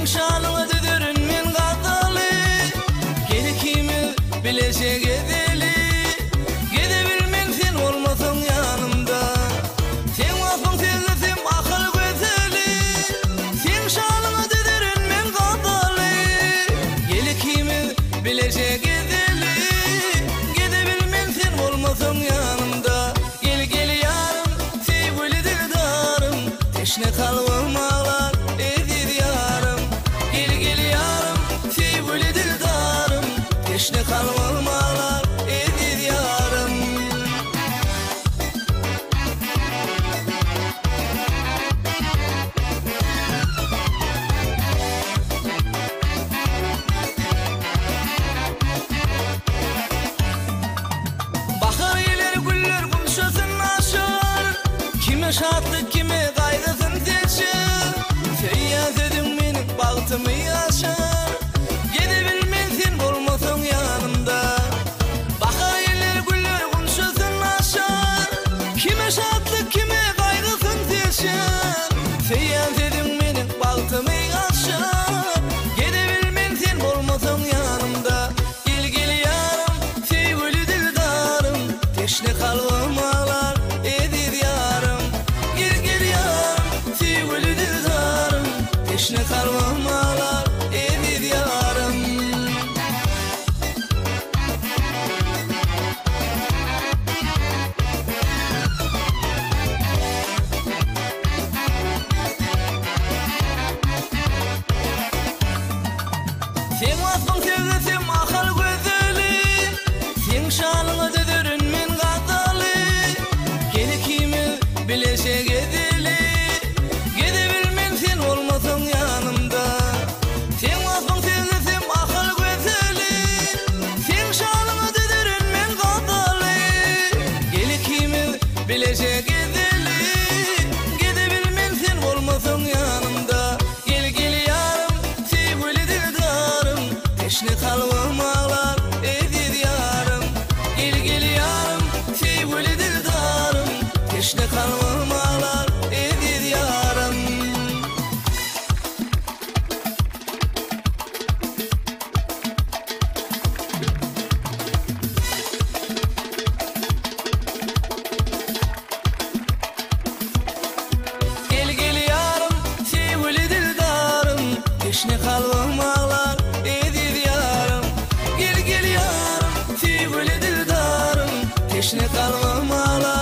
şanına düdürün men qadaly, gelikimi bilecek edeli. Gidebilmen sen olmasan yanımda, sen vafın tezlesim akıl gözeli. Sen şanına düdürün men qadaly, gelikimi bilecek edeli. Gidebilmen sen olmasan yanımda, gel gel yarım sevgili dildarım, teşne kalbim ağlar edir yarım. Gel gel yarım sevgili dildarım, teşne kalbim ağlar edir yarım. Bahar gelir güller kumşasın aşar, kime şatlık kime gayrısın seçer. Feyyaz edin benim bahtımı yaşar, gidebilmen sen olmasan yanımda. Bahar gelir güller kumşasın aşar, kime şatlık kime gayrısın seçer. Feyyaz edin benim bahtımı yaşar, gidebilmen sen olmasan yanımda. Gel gel yarım sevgili dildarım, teşne kalbim ağlar edir yarım. Gel gel yarım sevgili dildarım, teşne kalbim ağlar edir yarım. Sen vafın tezlesim akıl gözeli, sen şanına düdürün men qadaly, gelikimi bilecek edeli. Gidebilmen sen olmasan yanımda, sen vafın tezlesim akıl gözeli, sen şanına düdürün men qadaly, gelikimi bilecek edeli. Gidebilmen sen olmasan yanımda, gel gel yarım sevgili dildarım, teşne kalbim ağlar edir yarım. Gel gel yarım sevgili dildarım, teşne kalbim ağlar edir yarım. Gel gel yarım sevgili dildarım, teşne kalbim ağlar edir yarım. Gel gel yarım sevgili dildarım, teşne kalbim ağlar